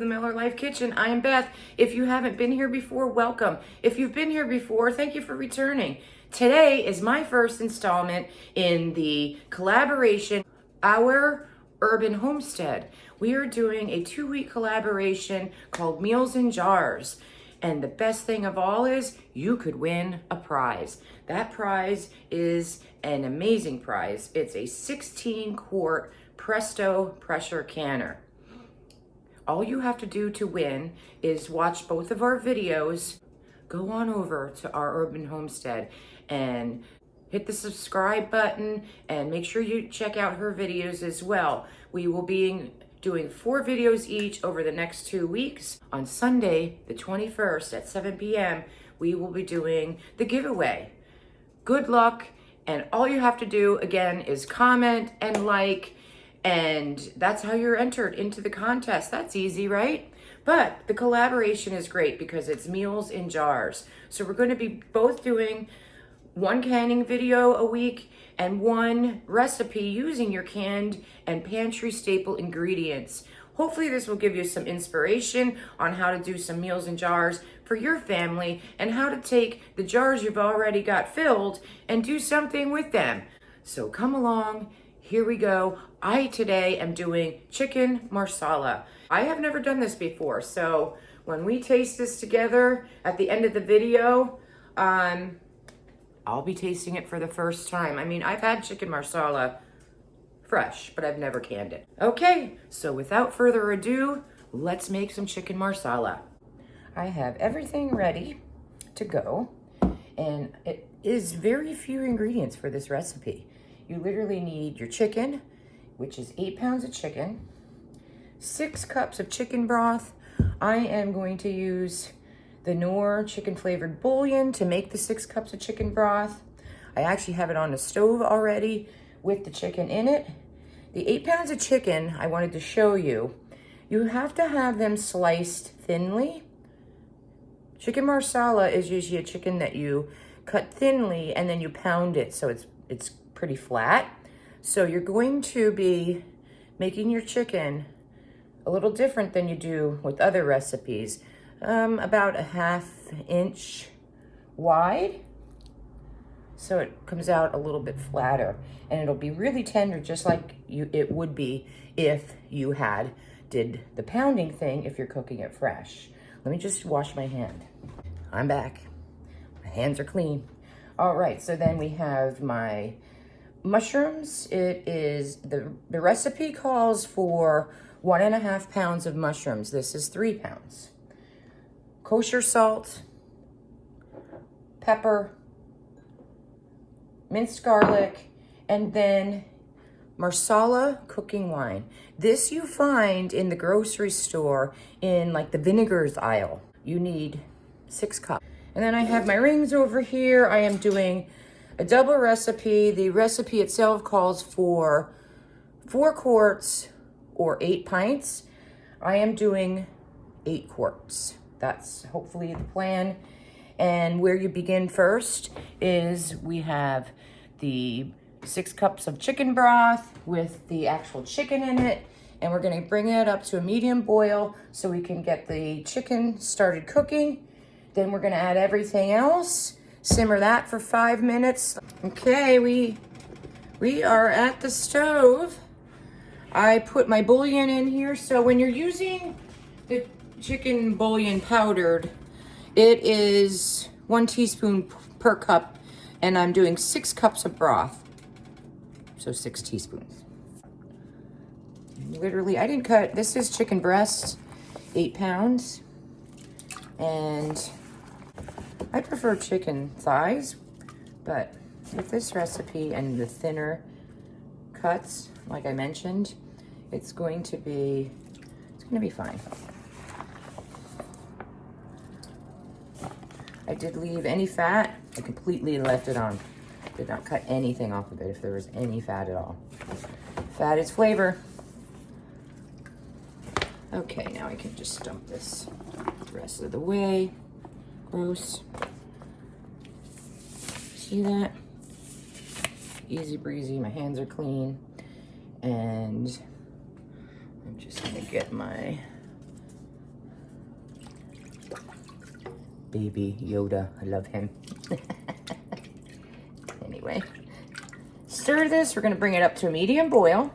the Millerlife kitchen. I am Beth. If you haven't been here before, welcome. If you've been here before, thank you for returning. Today is my first installment in the collaboration, Our Urban Homestead. We are doing a 2-week collaboration called Meals in Jars. And the best thing of all is you could win a prize. That prize is an amazing prize. It's a 16-quart Presto pressure canner. All you have to do to win is watch both of our videos. Go on over to Our Urban Homestead and hit the subscribe button and make sure you check out her videos as well. We will be doing 4 videos each over the next 2 weeks. On Sunday, the 21st at 7 p.m., we will be doing the giveaway. Good luck, and all you have to do, again, is comment and like, and that's how you're entered into the contest. That's easy, right? But the collaboration is great because it's meals in jars. So we're going to be both doing 1 canning video a week and 1 recipe using your canned and pantry staple ingredients. Hopefully this will give you some inspiration on how to do some meals in jars for your family and how to take the jars you've already got filled and do something with them. So come along. Here we go. I today am doing chicken marsala. I have never done this before, so when we taste this together at the end of the video, I'll be tasting it for the first time. I mean, I've had chicken marsala fresh, but I've never canned it. Okay, so without further ado, let's make some chicken marsala. I have everything ready to go, and it is very few ingredients for this recipe. You literally need your chicken, which is 8 pounds of chicken, 6 cups of chicken broth. I am going to use the Knorr chicken flavored bouillon to make the 6 cups of chicken broth. I actually have it on the stove already with the chicken in it. The 8 pounds of chicken I wanted to show you, you have to have them sliced thinly. Chicken marsala is usually a chicken that you cut thinly and then you pound it so it's pretty flat. So you're going to be making your chicken a little different than you do with other recipes. About a 1/2 inch wide. So it comes out a little bit flatter and it'll be really tender just like it would be if you did the pounding thing if you're cooking it fresh. Let me just wash my hand. I'm back. My hands are clean. All right, so then we have my mushrooms. It is, the recipe calls for 1.5 pounds of mushrooms. This is 3 pounds. Kosher salt, pepper, minced garlic, and then Marsala cooking wine. This you find in the grocery store in like the vinegars aisle. You need 6 cups. And then I have my rings over here. I am doing a double recipe. The recipe itself calls for 4 quarts or 8 pints. I am doing 8 quarts. That's hopefully the plan. And where you begin first is we have the 6 cups of chicken broth with the actual chicken in it. And we're gonna bring it up to a medium boil so we can get the chicken started cooking. Then we're gonna add everything else. Simmer that for 5 minutes. Okay, we are at the stove. I put my bouillon in here. So when you're using the chicken bouillon powdered, it is 1 teaspoon per cup, and I'm doing 6 cups of broth. So 6 teaspoons. Literally, I didn't cut, this is chicken breast, 8 pounds. And I prefer chicken thighs, but with this recipe and the thinner cuts, like I mentioned, it's going to be fine. I did leave any fat. I completely left it on. Did not cut anything off of it if there was any fat at all. Fat is flavor. Okay, now I can just dump this the rest of the way. Gross. See that? Easy breezy, my hands are clean. And I'm just gonna get my baby Yoda. I love him. Anyway, stir this. We're gonna bring it up to a medium boil.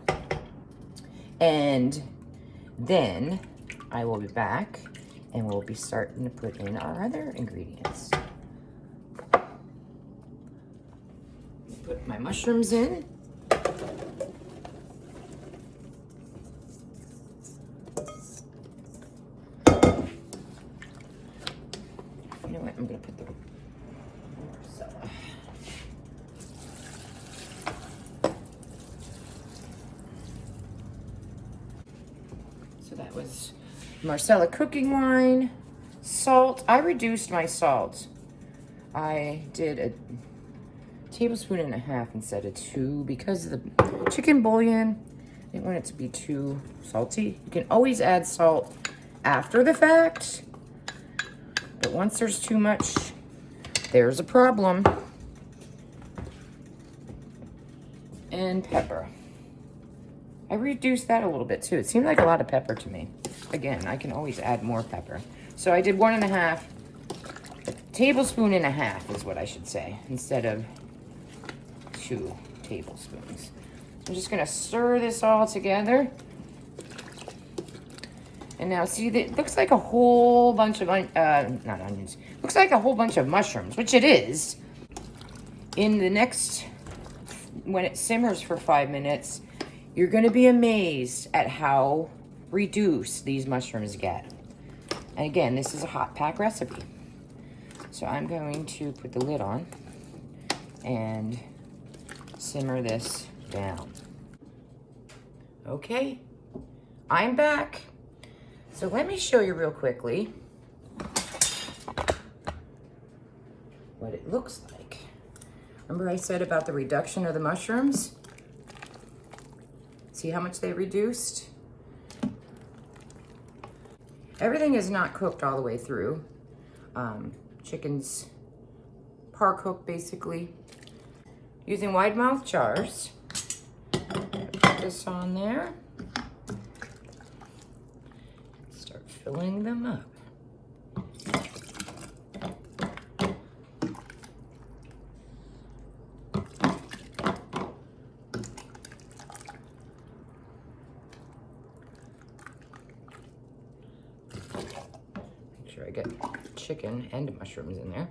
And then I will be back and we'll be starting to put in our other ingredients. Put my mushrooms in. You know what? I'm gonna put the Marsala. So that was Marsala cooking wine, salt. I reduced my salt. I did a tablespoon and a half instead of 2 because of the chicken bouillon. I didn't want it to be too salty. You can always add salt after the fact, but once there's too much, there's a problem. And pepper. I reduced that a little bit too. It seemed like a lot of pepper to me. Again, I can always add more pepper. So I did 1.5, a tablespoon and a half is what I should say, instead of 2 tablespoons. I'm just gonna stir this all together. And now see, it looks like a whole bunch of, not onions, looks like a whole bunch of mushrooms, which it is. In the next, when it simmers for 5 minutes, you're gonna be amazed at how reduced these mushrooms get. And again, this is a hot pack recipe. So I'm going to put the lid on and simmer this down. Okay, I'm back. So let me show you real quickly what it looks like. Remember I said about the reduction of the mushrooms? See how much they reduced? Everything is not cooked all the way through. Chicken's par cooked basically. Using wide mouth jars. Put this on there. Start filling them up. Make sure I get chicken and mushrooms in there.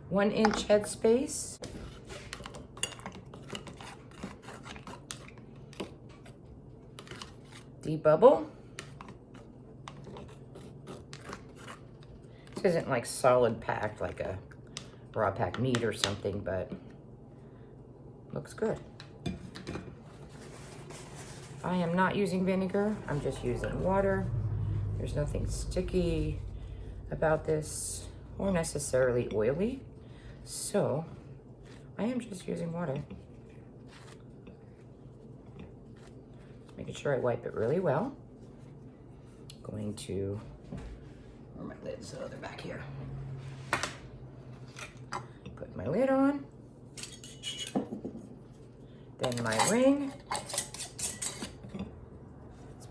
One-inch headspace. Debubble. This isn't like solid packed like a raw packed meat or something, but looks good. I am not using vinegar. I'm just using water. There's nothing sticky about this or necessarily oily. So I am just using water. Making sure I wipe it really well. Going to, where are my lids? Oh, they're back here. Put my lid on. Then my ring. It's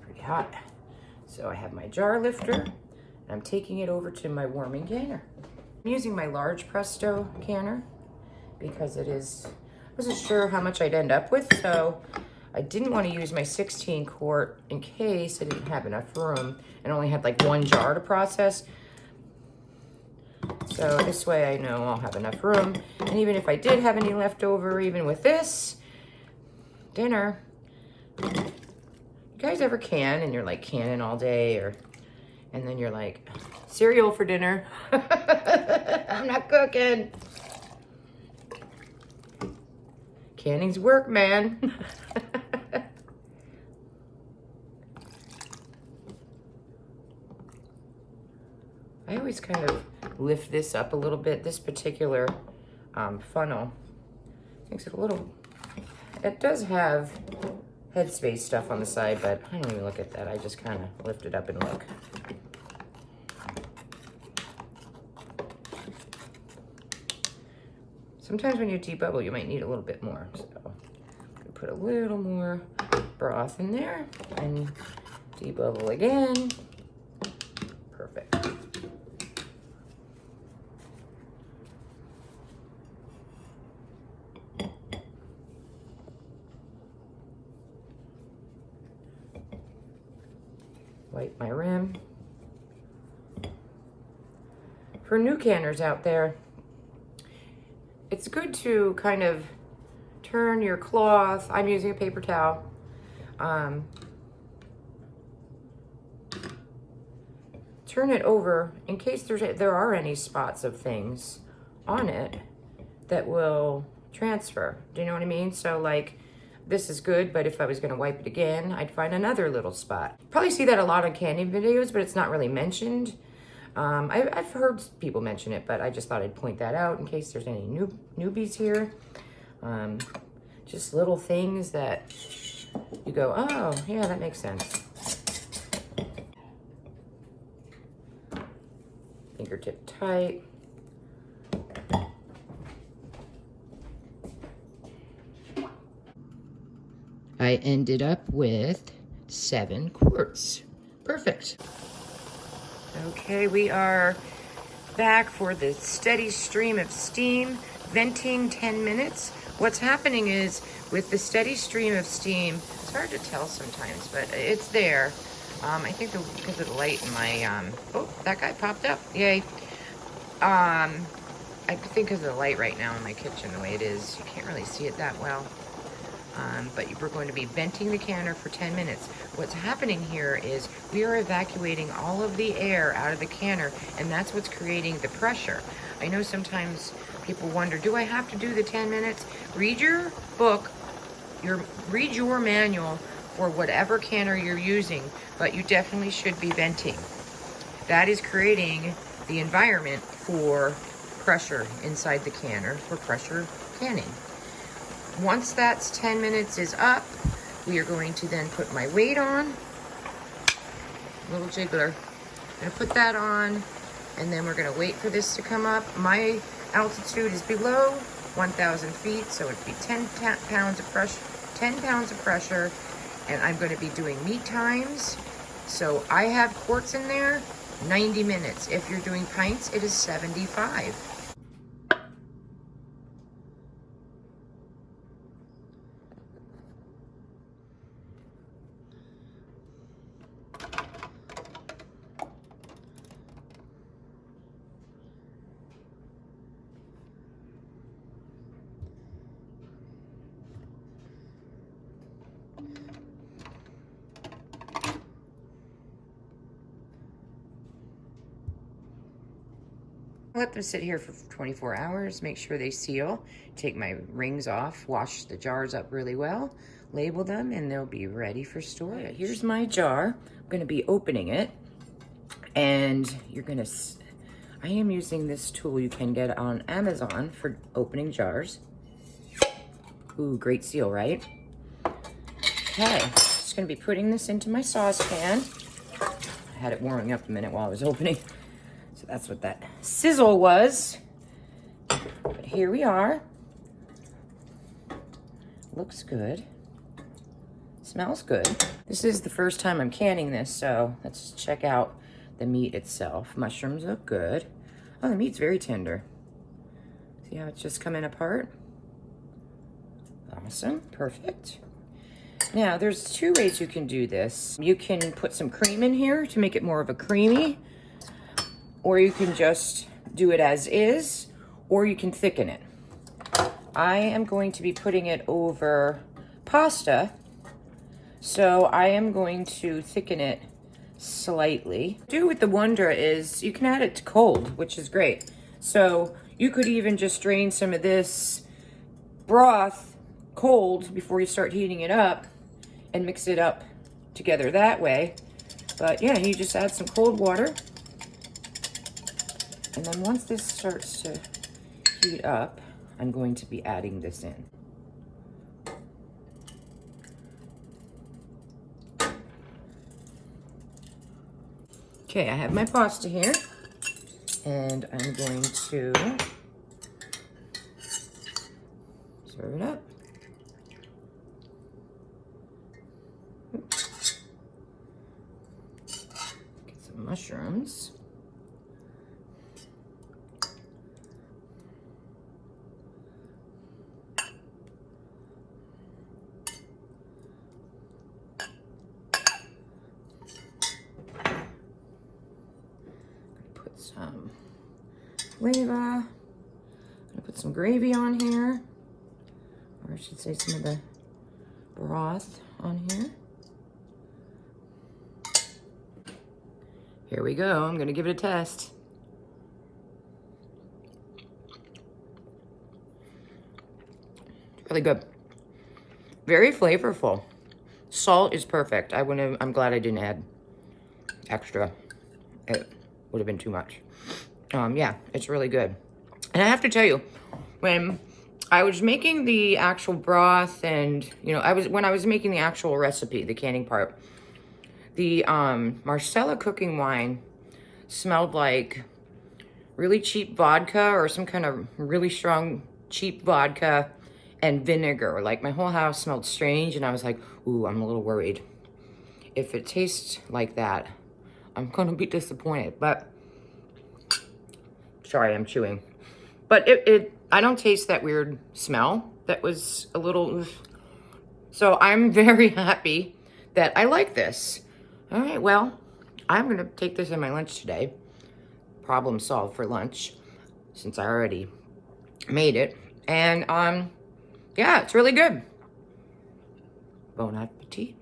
pretty hot. So I have my jar lifter, and I'm taking it over to my warming canner. I'm using my large Presto canner because it is, I wasn't sure how much I'd end up with, so I didn't want to use my 16 quart in case I didn't have enough room and only had like 1 jar to process. So this way I know I'll have enough room. And even if I did have any left over, even with this dinner, you guys ever can and you're like canning all day, or and then you're like, cereal for dinner. I'm not cooking. Canning's work, man. I always kind of lift this up a little bit. This particular funnel makes it a little, it does have headspace stuff on the side, but I don't even look at that. I just kind of lift it up and look. Sometimes when you debubble, you might need a little bit more. So put a little more broth in there and debubble again. Perfect. Wipe my rim. For new canners out there, it's good to kind of turn your cloth. I'm using a paper towel. Turn it over in case there are any spots of things on it that will transfer. Do you know what I mean? So like, this is good, but if I was gonna wipe it again, I'd find another little spot. Probably see that a lot on canning videos, but it's not really mentioned. I've heard people mention it, but I just thought I'd point that out in case there's any newbies here. Just little things that you go, oh, yeah, that makes sense. Fingertip tight. I ended up with 7 quarts. Perfect. Okay, we are back for the steady stream of steam, venting 10 minutes. What's happening is with the steady stream of steam, it's hard to tell sometimes, but it's there. I think because of the light in my, oh, that guy popped up, yay. I think because of the light right now in my kitchen, the way it is, you can't really see it that well. But we're going to be venting the canner for 10 minutes. What's happening here is we are evacuating all of the air out of the canner, and that's what's creating the pressure. I know sometimes people wonder, do I have to do the 10 minutes? Read your book, read your manual for whatever canner you're using, but you definitely should be venting. That is creating the environment for pressure inside the canner, for pressure canning. Once that's 10 minutes is up, we are going to then put my weight on. Little jiggler. I'm gonna put that on, and then we're gonna wait for this to come up. My altitude is below 1,000 feet, so it'd be 10 pounds of pressure, 10 pounds of pressure, and I'm gonna be doing meat times. So I have quarts in there, 90 minutes. If you're doing pints, it is 75. Let them sit here for 24 hours, make sure they seal, take my rings off, wash the jars up really well, label them, and they'll be ready for storage. Right, here's my jar. I'm gonna be opening it, and I am using this tool you can get on Amazon for opening jars. Ooh, great seal, right? Okay, just gonna be putting this into my saucepan. I had it warming up a minute while I was opening. So that's what that sizzle was. But here we are. Looks good. Smells good. This is the first time I'm canning this, so let's check out the meat itself. Mushrooms look good. Oh, the meat's very tender. See how it's just coming apart? Awesome, perfect. Now, there's 2 ways you can do this. You can put some cream in here to make it more of a creamy, or you can just do it as is, or you can thicken it. I am going to be putting it over pasta, so I am going to thicken it slightly. Do with the Wondra is you can add it to cold, which is great. So you could even just drain some of this broth cold before you start heating it up and mix it up together that way. But yeah, you just add some cold water. And then once this starts to heat up, I'm going to be adding this in. Okay, I have my pasta here, and I'm going to Stir it up. Get some mushrooms. Put some flavor. I'm gonna put some gravy on here, or I should say some of the broth on here. Here we go. I'm gonna give it a test. Really good. Very flavorful. Salt is perfect. I'm glad I didn't add extra. It would have been too much. Yeah, it's really good. And I have to tell you, when I was making the actual broth and, you know, when I was making the actual recipe, the canning part, the Marsala cooking wine smelled like really cheap vodka or some kind of really strong, cheap vodka and vinegar. Like, my whole house smelled strange, and I was like, ooh, I'm a little worried. If it tastes like that, I'm gonna be disappointed. But, sorry, I'm chewing. But I don't taste that weird smell that was a little, so I'm very happy that I like this. All right, well, I'm gonna take this in my lunch today. Problem solved for lunch, since I already made it. And yeah, it's really good. Bon appetit.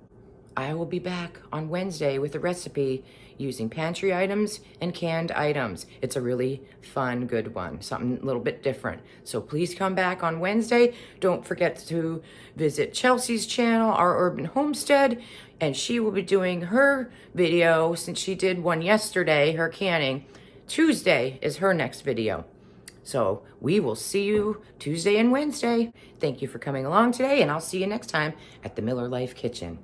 I will be back on Wednesday with a recipe using pantry items and canned items. It's a really fun, good one, something a little bit different. So please come back on Wednesday. Don't forget to visit Chelsea's channel, Our Urban Homestead, and she will be doing her video, since she did one yesterday, her canning. Tuesday is her next video. So we will see you Tuesday and Wednesday. Thank you for coming along today, and I'll see you next time at the Millerlife Kitchen.